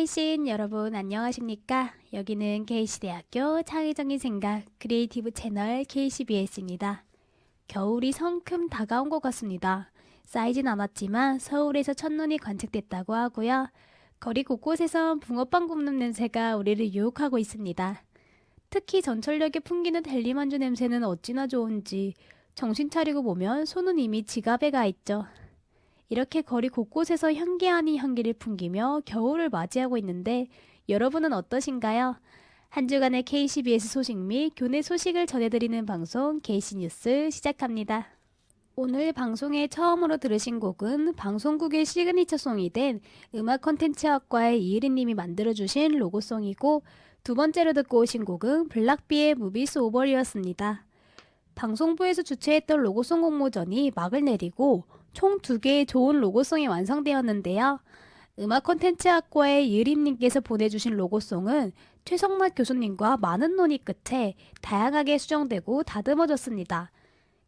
K신 여러분 안녕하십니까? 여기는 K시대학교 창의적인 생각 크리에이티브 채널 KCBS입니다. 겨울이 성큼 다가온 것 같습니다. 쌓이진 않았지만 서울에서 첫눈이 관측됐다고 하고요. 거리 곳곳에선 붕어빵 굽는 냄새가 우리를 유혹하고 있습니다. 특히 전철역에 풍기는 델리만주 냄새는 어찌나 좋은지 정신 차리고 보면 손은 이미 지갑에 가 있죠. 이렇게 거리 곳곳에서 향기 아닌 향기를 풍기며 겨울을 맞이하고 있는데 여러분은 어떠신가요? 한 주간의 KCBS 소식 및 교내 소식을 전해드리는 방송 KC뉴스 시작합니다. 오늘 방송에 처음으로 들으신 곡은 방송국의 시그니처송이 된 음악 콘텐츠학과의 이혜린님이 만들어주신 로고송이고, 두 번째로 듣고 오신 곡은 블락비의 무비스 오버이었습니다. 방송부에서 주최했던 로고송 공모전이 막을 내리고 총 2개의 좋은 로고송이 완성되었는데요. 음악 콘텐츠학과의 이혜림님께서 보내주신 로고송은 최성락 교수님과 많은 논의 끝에 다양하게 수정되고 다듬어졌습니다.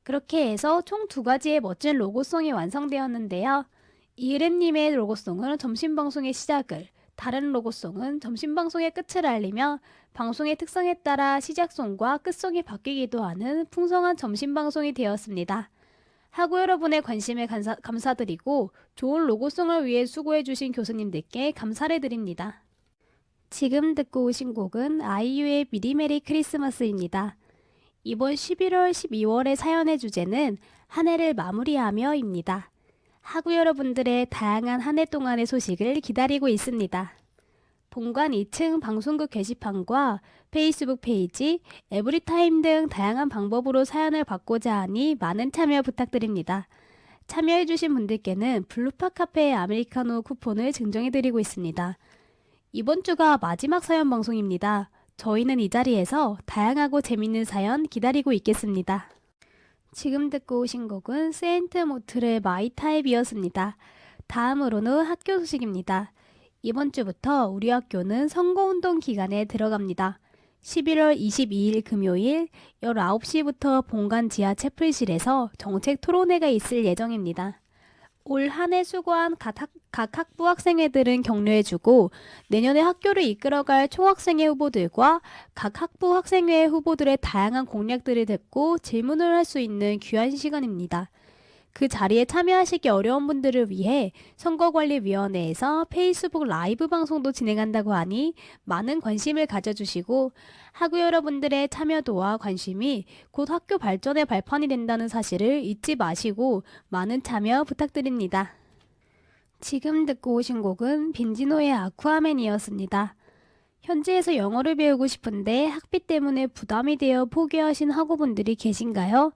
그렇게 해서 총 2가지의 멋진 로고송이 완성되었는데요. 이혜림님의 로고송은 점심방송의 시작을, 다른 로고송은 점심방송의 끝을 알리며 방송의 특성에 따라 시작송과 끝송이 바뀌기도 하는 풍성한 점심방송이 되었습니다. 학우 여러분의 관심에 감사드리고 좋은 로고송을 위해 수고해주신 교수님들께 감사를 드립니다. 지금 듣고 오신 곡은 아이유의 미리 메리 크리스마스입니다. 이번 11월, 12월의 사연의 주제는 한 해를 마무리하며입니다. 학우 여러분들의 다양한 한 해 동안의 소식을 기다리고 있습니다. 본관 2층 방송국 게시판과 페이스북 페이지, 에브리타임 등 다양한 방법으로 사연을 받고자 하니 많은 참여 부탁드립니다. 참여해주신 분들께는 블루파 카페의 아메리카노 쿠폰을 증정해드리고 있습니다. 이번 주가 마지막 사연 방송입니다. 저희는 이 자리에서 다양하고 재밌는 사연 기다리고 있겠습니다. 지금 듣고 오신 곡은 세인트 모틀의 마이 타입이었습니다. 다음으로는 학교 소식입니다. 이번 주부터 우리 학교는 선거운동 기간에 들어갑니다. 11월 22일 금요일 19시부터 본관 지하 채플실에서 정책 토론회가 있을 예정입니다. 올 한 해 수고한 각 학부 학생회들은 격려해주고 내년에 학교를 이끌어갈 총학생회 후보들과 각 학부 학생회 후보들의 다양한 공약들을 듣고 질문을 할 수 있는 귀한 시간입니다. 그 자리에 참여하시기 어려운 분들을 위해 선거관리위원회에서 페이스북 라이브 방송도 진행한다고 하니 많은 관심을 가져주시고 학우 여러분들의 참여도와 관심이 곧 학교 발전의 발판이 된다는 사실을 잊지 마시고 많은 참여 부탁드립니다. 지금 듣고 오신 곡은 빈지노의 아쿠아맨이었습니다. 현지에서 영어를 배우고 싶은데 학비 때문에 부담이 되어 포기하신 학우분들이 계신가요?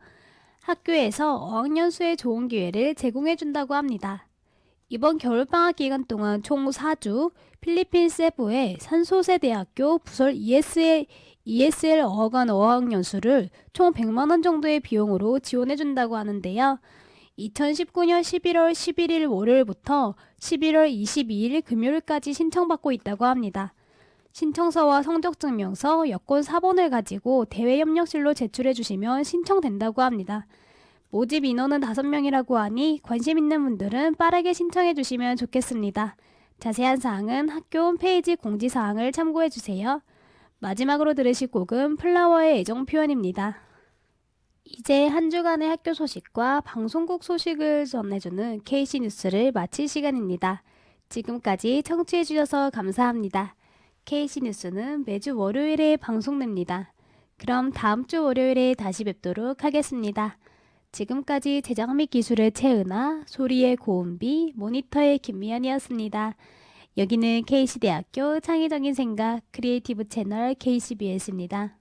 학교에서 어학연수에 좋은 기회를 제공해준다고 합니다. 이번 겨울방학 기간 동안 총 4주 필리핀 세부의 산소세대학교 부설 ESL 어학원 어학연수를 총 100만원 정도의 비용으로 지원해준다고 하는데요. 2019년 11월 11일 월요일부터 11월 22일 금요일까지 신청받고 있다고 합니다. 신청서와 성적증명서, 여권 4번을 가지고 대외협력실로 제출해주시면 신청된다고 합니다. 모집 인원은 5명이라고 하니 관심 있는 분들은 빠르게 신청해주시면 좋겠습니다. 자세한 사항은 학교 홈페이지 공지사항을 참고해주세요. 마지막으로 들으실 곡은 플라워의 애정 표현입니다. 이제 한 주간의 학교 소식과 방송국 소식을 전해주는 KC뉴스를 마칠 시간입니다. 지금까지 청취해주셔서 감사합니다. KC뉴스는 매주 월요일에 방송됩니다. 그럼 다음 주 월요일에 다시 뵙도록 하겠습니다. 지금까지 제작 및 기술의 최은아, 소리의 고은비, 모니터의 김미연이었습니다. 여기는 KC대학교 창의적인 생각 크리에이티브 채널 KCBS입니다.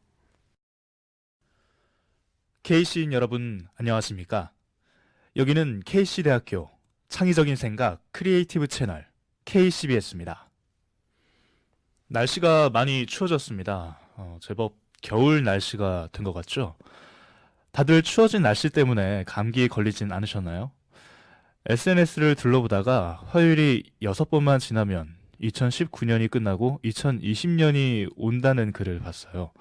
KC인 여러분 안녕하십니까? 여기는 KC대학교 창의적인 생각 크리에이티브 채널 KCBS입니다. 날씨가 많이 추워졌습니다. 제법 겨울 날씨가 된 것 같죠? 다들 추워진 날씨 때문에 감기에 걸리진 않으셨나요? SNS를 둘러보다가 화요일이 6번만 지나면 2019년이 끝나고 2020년이 온다는 글을 봤어요.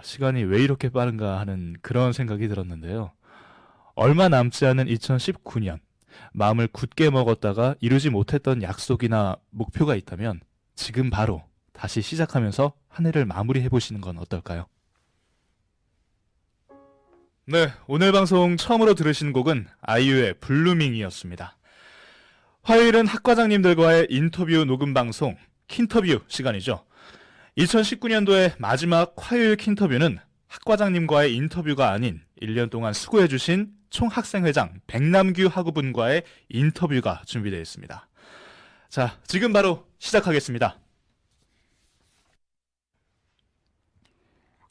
시간이 왜 이렇게 빠른가 하는 그런 생각이 들었는데요. 얼마 남지 않은 2019년, 마음을 굳게 먹었다가 이루지 못했던 약속이나 목표가 있다면 지금 바로 다시 시작하면서 한 해를 마무리해 보시는 건 어떨까요? 네, 오늘 방송 처음으로 들으신 곡은 아이유의 블루밍이었습니다. 화요일은 학과장님들과의 인터뷰 녹음 방송 킨터뷰 시간이죠. 2019년도의 마지막 화요일 킨터뷰는 학과장님과의 인터뷰가 아닌 1년 동안 수고해주신 총학생회장 백남규 학우분과의 인터뷰가 준비되어 있습니다. 자, 지금 바로 시작하겠습니다.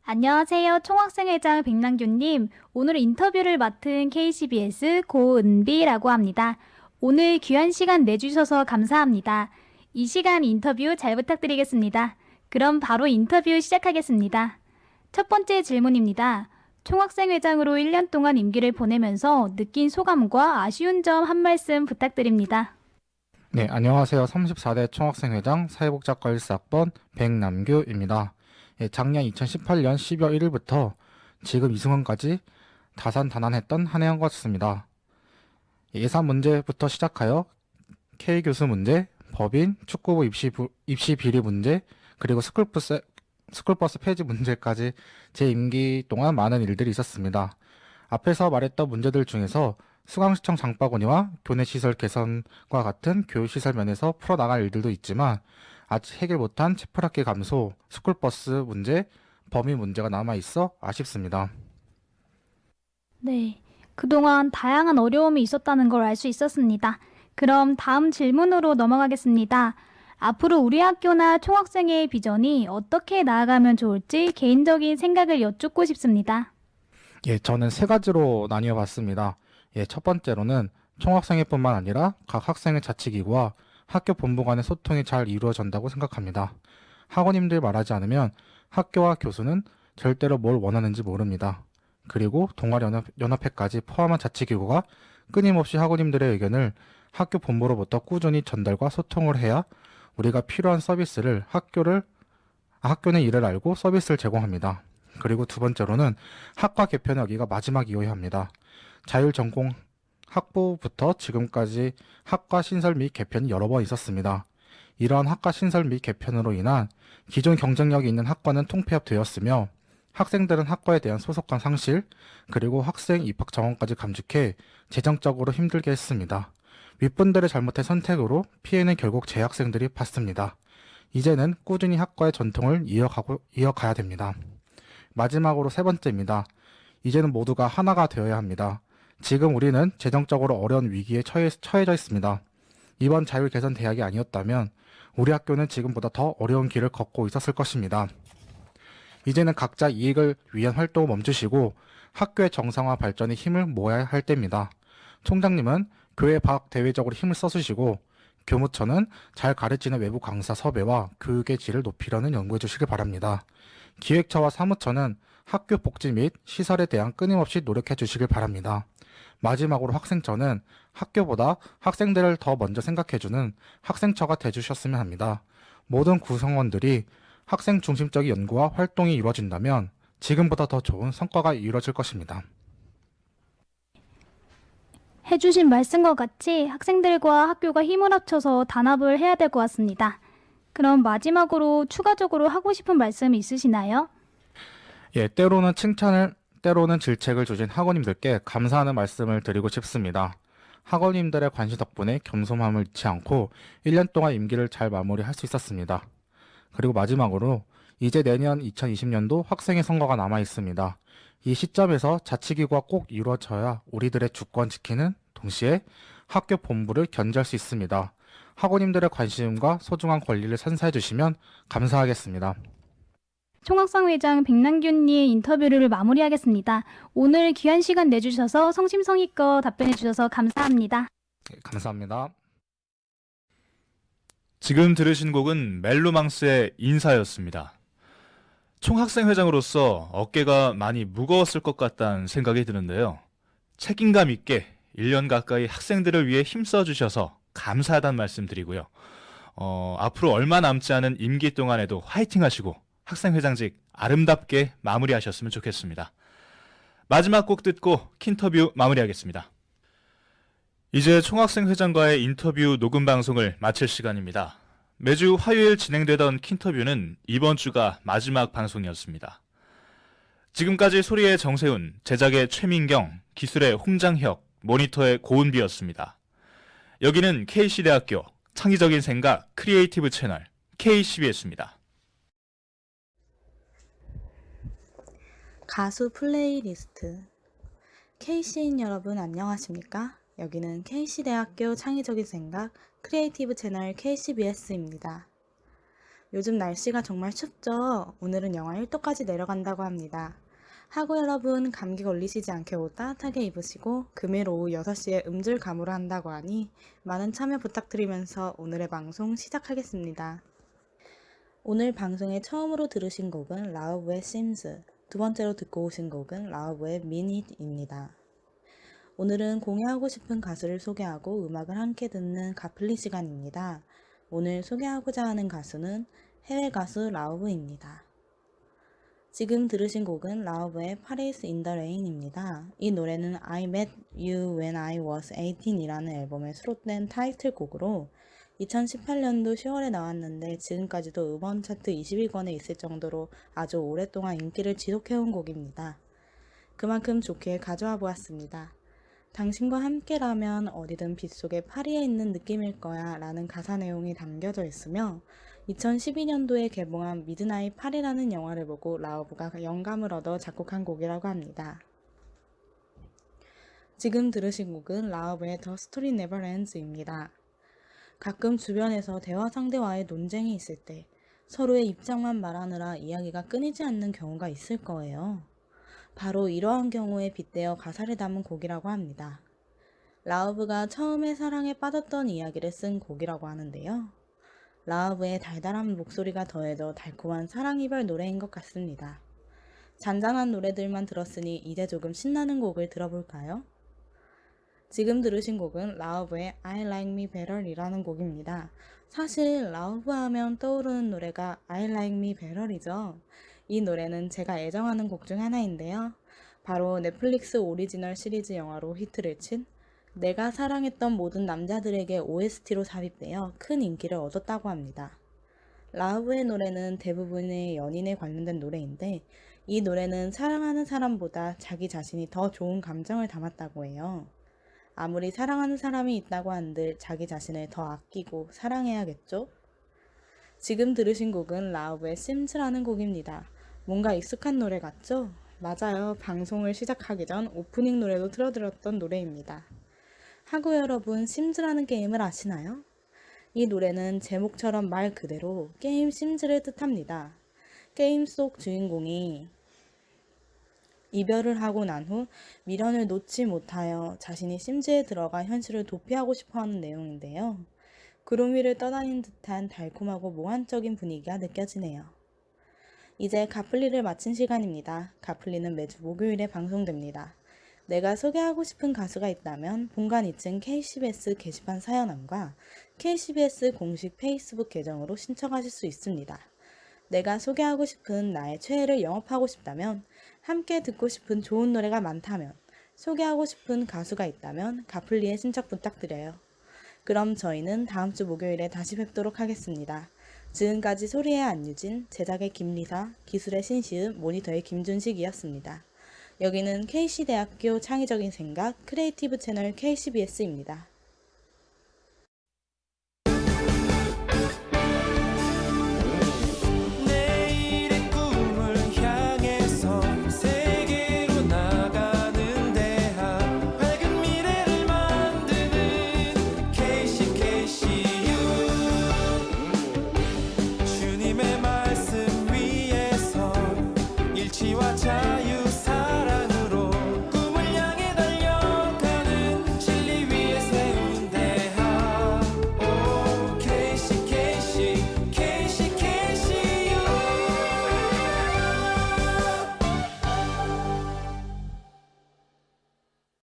안녕하세요. 총학생회장 백남규님. 오늘 인터뷰를 맡은 KCBS 고은비라고 합니다. 오늘 귀한 시간 내주셔서 감사합니다. 이 시간 인터뷰 잘 부탁드리겠습니다. 그럼 바로 인터뷰 시작하겠습니다. 첫 번째 질문입니다. 총학생회장으로 1년 동안 임기를 보내면서 느낀 소감과 아쉬운 점 한 말씀 부탁드립니다. 네, 안녕하세요. 34대 총학생회장 사회복지학과 1사학번 백남규입니다. 작년 2018년 12월 1일부터 지금 이승원까지 다산다난했던 한 해인 것 같습니다. 예산 문제부터 시작하여 K교수 문제, 법인, 축구부 입시 비리 문제, 그리고 스쿨버스 폐지 문제까지 제 임기 동안 많은 일들이 있었습니다. 앞에서 말했던 문제들 중에서 수강시청 장바구니와 교내시설 개선과 같은 교육시설 면에서 풀어나갈 일들도 있지만 아직 해결 못한 체플학기 감소, 스쿨버스 문제, 범위 문제가 남아있어 아쉽습니다. 네, 그동안 다양한 어려움이 있었다는 걸 알 수 있었습니다. 그럼 다음 질문으로 넘어가겠습니다. 앞으로 우리 학교나 총학생회의 비전이 어떻게 나아가면 좋을지 개인적인 생각을 여쭙고 싶습니다. 저는 세 가지로 나뉘어 봤습니다. 첫 번째로는 총학생회뿐만 아니라 각 학생회 자치기구와 학교 본부 간의 소통이 잘 이루어진다고 생각합니다. 학원님들 말하지 않으면 학교와 교수는 절대로 뭘 원하는지 모릅니다. 그리고 동아연합회까지 포함한 자치기구가 끊임없이 학원님들의 의견을 학교 본부로부터 꾸준히 전달과 소통을 해야 우리가 필요한 서비스를 학교는 이를 알고 서비스를 제공합니다. 그리고 두 번째로는 학과 개편의 여기가 마지막이어야 합니다. 자율전공 학부부터 지금까지 학과 신설 및 개편이 여러 번 있었습니다. 이러한 학과 신설 및 개편으로 인한 기존 경쟁력이 있는 학과는 통폐합되었으며 학생들은 학과에 대한 소속감 상실, 그리고 학생 입학 정원까지 감축해 재정적으로 힘들게 했습니다. 윗분들의 잘못된 선택으로 피해는 결국 재학생들이 받습니다. 이제는 꾸준히 학과의 전통을 이어가야 됩니다. 마지막으로 세 번째입니다. 이제는 모두가 하나가 되어야 합니다. 지금 우리는 재정적으로 어려운 위기에 처해져 있습니다. 이번 자율 개선 대학이 아니었다면 우리 학교는 지금보다 더 어려운 길을 걷고 있었을 것입니다. 이제는 각자 이익을 위한 활동을 멈추시고 학교의 정상화 발전에 힘을 모아야 할 때입니다. 총장님은 교회 밖 대외적으로 힘을 써주시고 교무처는 잘 가르치는 외부 강사 섭외와 교육의 질을 높이려는 연구해 주시길 바랍니다. 기획처와 사무처는 학교 복지 및 시설에 대한 끊임없이 노력해 주시길 바랍니다. 마지막으로 학생처는 학교보다 학생들을 더 먼저 생각해주는 학생처가 돼주셨으면 합니다. 모든 구성원들이 학생 중심적인 연구와 활동이 이루어진다면 지금보다 더 좋은 성과가 이루어질 것입니다. 해주신 말씀과 같이 학생들과 학교가 힘을 합쳐서 단합을 해야 될 것 같습니다. 그럼 마지막으로 추가적으로 하고 싶은 말씀이 있으시나요? 때로는 칭찬을, 때로는 질책을 주신 학원님들께 감사하는 말씀을 드리고 싶습니다. 학원님들의 관심 덕분에 겸손함을 잃지 않고 1년 동안 임기를 잘 마무리할 수 있었습니다. 그리고 마지막으로 이제 내년 2020년도 학생회 선거가 남아 있습니다. 이 시점에서 자치기구가 꼭 이루어져야 우리들의 주권 지키는 동시에 학교 본부를 견제할 수 있습니다. 학원님들의 관심과 소중한 권리를 선사해 주시면 감사하겠습니다. 총학생회장 백남규님 인터뷰를 마무리하겠습니다. 오늘 귀한 시간 내주셔서 성심성의껏 답변해 주셔서 감사합니다. 감사합니다. 지금 들으신 곡은 멜로망스의 인사였습니다. 총학생회장으로서 어깨가 많이 무거웠을 것 같다는 생각이 드는데요. 책임감 있게 1년 가까이 학생들을 위해 힘써 주셔서 감사하다는 말씀 드리고요. 앞으로 얼마 남지 않은 임기 동안에도 화이팅 하시고 학생회장직 아름답게 마무리하셨으면 좋겠습니다. 마지막 곡 듣고 킨터뷰 마무리하겠습니다. 이제 총학생회장과의 인터뷰 녹음 방송을 마칠 시간입니다. 매주 화요일 진행되던 킨터뷰는 이번 주가 마지막 방송이었습니다. 지금까지 소리의 정세훈, 제작의 최민경, 기술의 홍장혁, 모니터의 고은비였습니다. 여기는 KC대학교 창의적인 생각 크리에이티브 채널 KCBS입니다. 가수 플레이리스트. KC인 여러분 안녕하십니까? 여기는 KC대학교 창의적인 생각 크리에이티브 채널 KCBS입니다. 요즘 날씨가 정말 춥죠? 오늘은 영하 1도까지 내려간다고 합니다. 하고 여러분 감기 걸리시지 않게 옷 따뜻하게 입으시고 금요일 오후 6시에 음질 감으로 한다고 하니 많은 참여 부탁드리면서 오늘의 방송 시작하겠습니다. 오늘 방송에 처음으로 들으신 곡은 라우브의 Sims, 두 번째로 듣고 오신 곡은 라우브의 Minute입니다. 오늘은 공유하고 싶은 가수를 소개하고 음악을 함께 듣는 가플리 시간입니다. 오늘 소개하고자 하는 가수는 해외 가수 라우브입니다. 지금 들으신 곡은 라우브의 Paris in the Rain입니다. 이 노래는 I Met You When I Was 18이라는 앨범에 수록된 타이틀곡으로 2018년도 10월에 나왔는데 지금까지도 음원 차트 20위권에 있을 정도로 아주 오랫동안 인기를 지속해온 곡입니다. 그만큼 좋게 가져와 보았습니다. 당신과 함께라면 어디든 빗속에 파리에 있는 느낌일 거야 라는 가사 내용이 담겨져 있으며 2012년도에 개봉한 미드나잇 파리라는 영화를 보고 라우브가 영감을 얻어 작곡한 곡이라고 합니다. 지금 들으신 곡은 라우브의 The Story Never Ends입니다. 가끔 주변에서 대화 상대와의 논쟁이 있을 때 서로의 입장만 말하느라 이야기가 끊이지 않는 경우가 있을 거예요. 바로 이러한 경우에 빗대어 가사를 담은 곡이라고 합니다. 라우브가 처음에 사랑에 빠졌던 이야기를 쓴 곡이라고 하는데요. 라우브의 달달한 목소리가 더해져 달콤한 사랑 이별 노래인 것 같습니다. 잔잔한 노래들만 들었으니 이제 조금 신나는 곡을 들어볼까요? 지금 들으신 곡은 라우브의 I Like Me Better이라는 곡입니다. 사실 라우브 하면 떠오르는 노래가 I Like Me Better이죠. 이 노래는 제가 애정하는 곡 중 하나인데요. 바로 넷플릭스 오리지널 시리즈 영화로 히트를 친 내가 사랑했던 모든 남자들에게 OST로 삽입되어 큰 인기를 얻었다고 합니다. 라우브의 노래는 대부분의 연인에 관련된 노래인데 이 노래는 사랑하는 사람보다 자기 자신이 더 좋은 감정을 담았다고 해요. 아무리 사랑하는 사람이 있다고 한들 자기 자신을 더 아끼고 사랑해야겠죠? 지금 들으신 곡은 라우브의 심스라는 곡입니다. 뭔가 익숙한 노래 같죠? 맞아요. 방송을 시작하기 전 오프닝 노래도 틀어드렸던 노래입니다. 하고 여러분, 심즈라는 게임을 아시나요? 이 노래는 제목처럼 말 그대로 게임 심즈를 뜻합니다. 게임 속 주인공이 이별을 하고 난 후 미련을 놓지 못하여 자신이 심즈에 들어가 현실을 도피하고 싶어하는 내용인데요. 구름 위를 떠다니는 듯한 달콤하고 몽환적인 분위기가 느껴지네요. 이제 가플리를 마친 시간입니다. 가플리는 매주 목요일에 방송됩니다. 내가 소개하고 싶은 가수가 있다면 본관 2층 KCBS 게시판 사연함과 KCBS 공식 페이스북 계정으로 신청하실 수 있습니다. 내가 소개하고 싶은 나의 최애를 영업하고 싶다면, 함께 듣고 싶은 좋은 노래가 많다면, 소개하고 싶은 가수가 있다면 가플리에 신청 부탁드려요. 그럼 저희는 다음 주 목요일에 다시 뵙도록 하겠습니다. 지금까지 소리의 안유진, 제작의 김리사, 기술의 신시은, 모니터의 김준식이었습니다. 여기는 KC대학교 창의적인 생각 크리에이티브 채널 KCBS입니다. 내일의 꿈을 향해서 세계로 나가는 대학, 밝은 미래를 만드는 KCKCU. 주님의 말씀 위에서 일치와 자